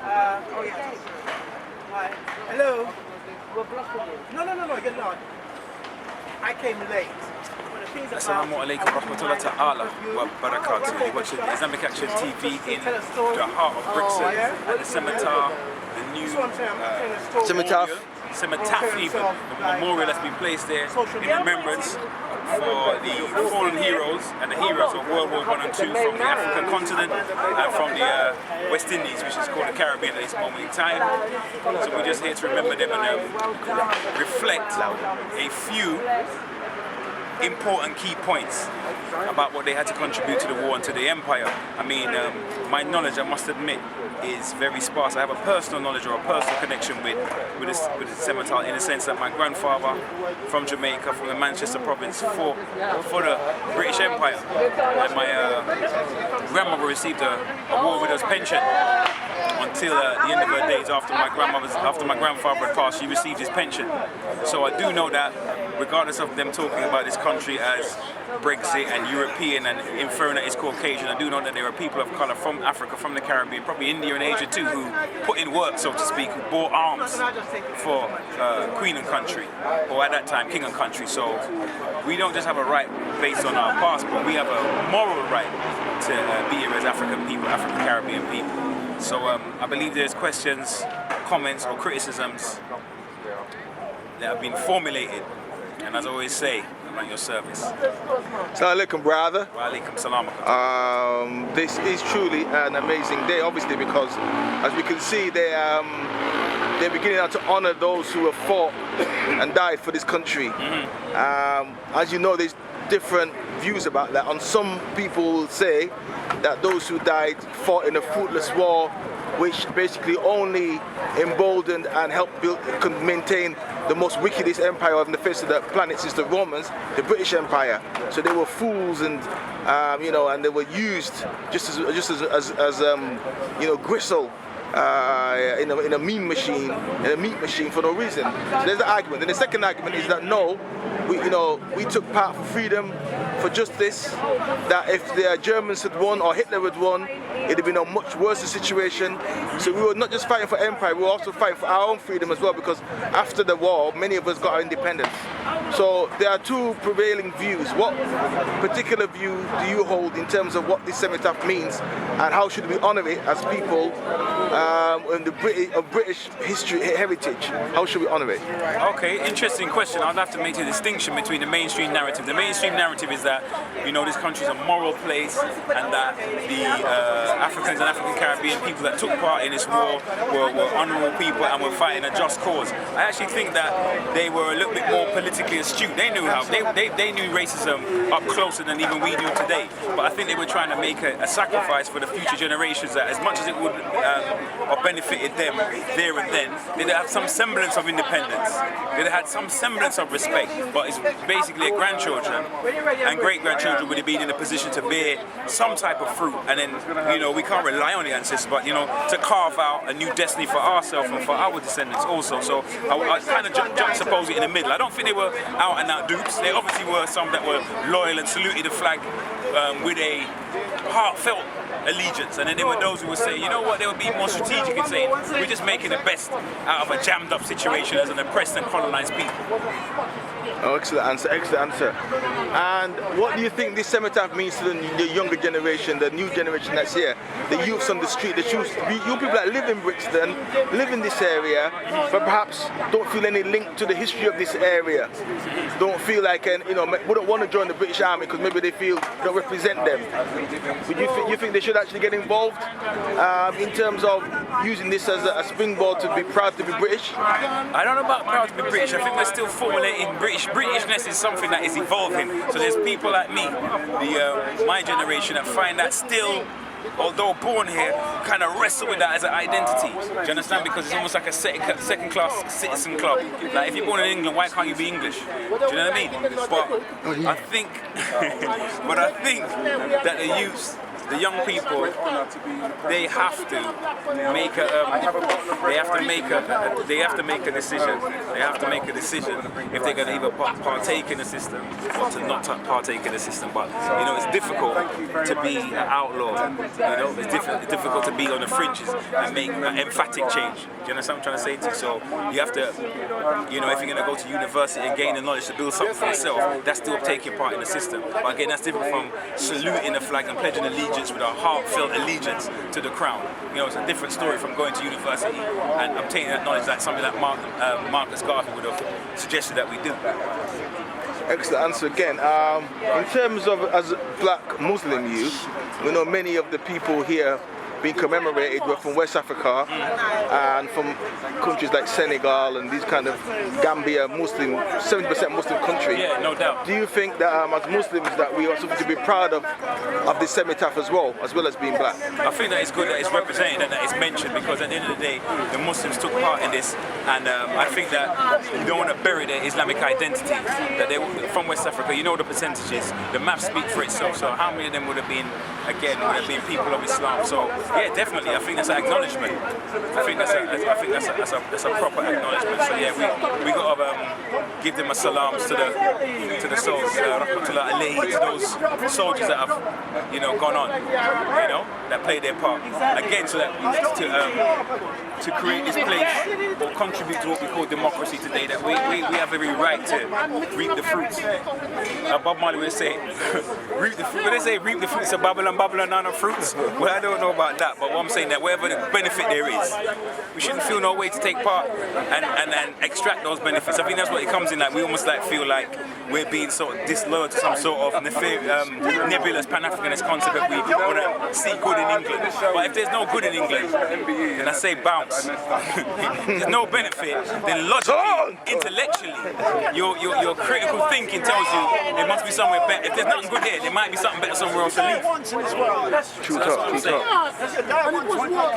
Oh yes. Hi. Hello. No, you're not. I came late. Assalamu alaikum rahmatullahi ta'ala wa barakatuh. You're watching Islamic Action TV in the heart of Brixton at the Scimitar, the new Cenotaph even, the memorial that's been placed there in remembrance for the fallen heroes and the heroes of World War I and II from the African continent and from the West Indies, which is called the Caribbean at this moment in time. So we're just here to remember them and reflect a few important key points about what they had to contribute to the war and to the empire. I mean, my knowledge, I must admit, is very sparse. I have a personal knowledge or a personal connection with the Scimitar in the sense that my grandfather from Jamaica, from the Manchester province, fought for the British Empire, and my grandmother received a War Widow's pension until the end of her days. After my grandfather had passed, she received his pension. So I do know that, regardless of them talking about this country as Brexit and European and inferring that it's Caucasian, I do know that there are people of colour from Africa, from the Caribbean, probably India and Asia too, who put in work, so to speak, who bought arms for Queen and country, or at that time King and country. So we don't just have a right based on our passport, we have a moral right to be here as African people, African Caribbean people. So I believe there's questions, comments or criticisms that have been formulated, and as I always say, I'm at your service. Assalamu alaikum, brother. Wa alaikum salam. This is truly an amazing day, obviously, because as we can see, they're beginning now to honor those who have fought and died for this country. As you know, there's different views about that. And some people will say that those who died fought in a fruitless war, which basically only emboldened and helped maintain the most wickedest empire on the face of the planet since the Romans, the British Empire. So they were fools, and you know, and they were used just as you know, gristle in a meat machine for no reason. So there's the argument. And the second argument is that no, we took part for freedom, for justice, that if the Germans had won or Hitler had won, it'd have been a much worse situation. So we were not just fighting for empire, we were also fighting for our own freedom as well, because after the war, many of us got our independence. So there are two prevailing views. What particular view do you hold in terms of what this cenotaph means, and how should we honor it as people in the British history heritage? How should we honor it? Okay, interesting question. I'd have to make a distinction between the mainstream narrative. The mainstream narrative is that, you know, this country is a moral place, and that the Africans and African Caribbean people that took part in this war were honourable people and were fighting a just cause. I actually think that they were a little bit more politically astute. They knew how, they knew racism up closer than even we do today. But I think they were trying to make a sacrifice for the future generations, that as much as it would have benefited them there and then, they'd have some semblance of independence. They'd have had some semblance of respect, but it's basically their grandchildren and great-grandchildren would have been in a position to bear some type of fruit, and then, you know, we can't rely on the ancestors, but, you know, to carve out a new destiny for ourselves and for our descendants also. So I kind of juxtapose it in the middle. I don't think they were out and out dupes. There obviously were some that were loyal and saluted the flag with a heartfelt allegiance, and then there were those who would say, you know what, they would be more strategic in saying, we're just making the best out of a jammed up situation as an oppressed and colonized people. Oh, excellent answer, excellent answer. And what do you think this cenotaph means to the younger generation, the new generation that's here, the youths on the street, the you people that live in Brixton, live in this area, but perhaps don't feel any link to the history of this area, don't feel like, wouldn't want to join the British Army because maybe they feel don't represent them. Would you think they should actually get involved in terms of using this as a springboard to be proud to be British? I don't know about proud to be British. I think we're still formulating Britishness is something that is evolving. So there's people like me, my generation, that find that still, although born here, kind of wrestle with that as an identity. Do you understand? Because it's almost like a second-class citizen club. Like, if you're born in England, why can't you be English? Do you know what I mean? But I think, that the youths the young people, they have to make a decision. They have to make a decision if they're going to either partake in the system or to not partake in the system. But you know, it's difficult to be an outlaw. You know, it's difficult to be on the fringes and make an emphatic change. Do you understand what I'm trying to say to you? So you have to, you know, if you're going to go to university and gain the knowledge to build something for yourself, that's still taking part in the system. But again, that's different from saluting the flag and pledging allegiance with a heartfelt allegiance to the crown. You know, it's a different story from going to university and obtaining that knowledge, like something that Marcus Garvey would have suggested that we do. Excellent answer again. In terms of as black Muslim youth, we know many of the people here being commemorated were from West Africa and from countries like Senegal and these kind of Gambia, Muslim, 70% Muslim country. Yeah, no doubt. Do you think that as Muslims that we are something to be proud of this cenotaph as well as being black? I think that it's good that it's represented and that it's mentioned, because at the end of the day, the Muslims took part in this, and I think that you don't want to bury their Islamic identity. That they from West Africa, you know the percentages, the maths speak for itself. So how many of them would have been, again, would have been people of Islam? So yeah, definitely, I think that's an acknowledgement. I think that's a proper acknowledgement. So yeah, we got to give them a salams to the souls, rahmatullah alayhi, to those soldiers that have, you know, gone on, you know, that played their part. Again, so that to create this place or contribute to what we call democracy today, that we have every right to reap the fruits. Bob Marley would say, reap the fruit. When they say reap the fruits of Babylon, Babylon are not fruits. Well, I don't know about that, but what I'm saying, that wherever the benefit there is, we shouldn't feel no way to take part and extract those benefits. I think that's what it comes in, like we almost like feel like we're being sort of disloyal to some sort of nebulous Pan-Africanist concept that we want to see good in England. But if there's no good in England, then I say bounce. There's no benefit, then logically, intellectually, your critical thinking tells you there must be somewhere better. If there's nothing good here, there might be something better somewhere else to leave. True talk, true talk.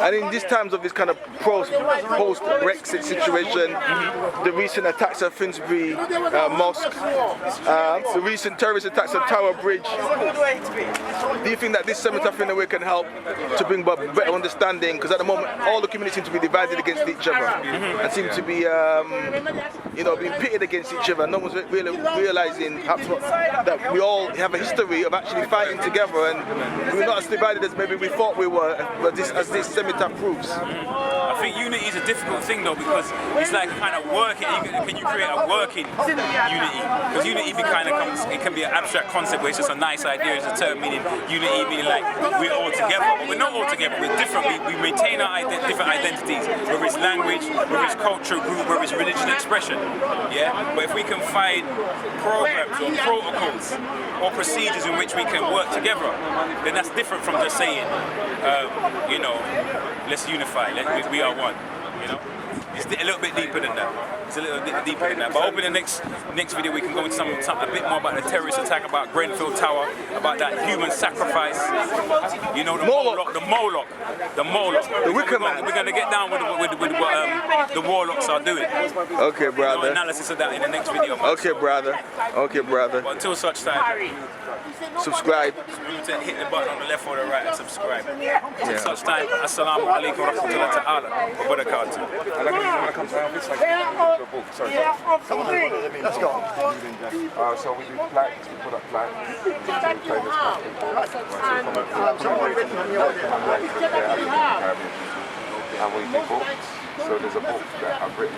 And in these times of this kind of post-Brexit situation, the recent attacks at Finsbury Mosque, the recent terrorist attacks at Tower Bridge, do you think that this cenotaph in a way can help to bring about better understanding? Because at the moment, all the communities seem to be divided against each other and seem to be, you know, being pitted against each other. No one's really realizing that we all have a history of actually fighting together, and we're not as divided as maybe we thought we were, as this cenotaph proves. I think unity is a difficult thing though, because it's like kind of working. Can you create a working unity? Because unity it can be an abstract concept where it's just a nice idea. It's a term meaning unity, meaning like we're all together, but we're not all together. We're different. We maintain our different identities, whether it's language, whether it's cultural group, whether it's religious expression. Yeah. But if we can find programs or protocols or procedures in which we can work together, then that's different from just saying, you know, let's unify. We are one. You know, it's a little bit deeper than that. It's a little bit deeper than that. But hopefully in the next video we can go into a bit more about the terrorist attack, about Grenfell Tower, about that human sacrifice. You know, the Moloch. The Wicker Man. We're gonna get down with what the warlocks are doing. Okay, brother. You know, analysis of that in the next video. Okay, brother. Okay, brother. But until such time, subscribe. Remember to hit the button on the left or the right and subscribe. Until such time, assalamu alaikum wa rahmatullahi ta'ala wa barakatuh. Let's go. So we do plaques, we put up plaques. And we do books. So there's a book that I've written.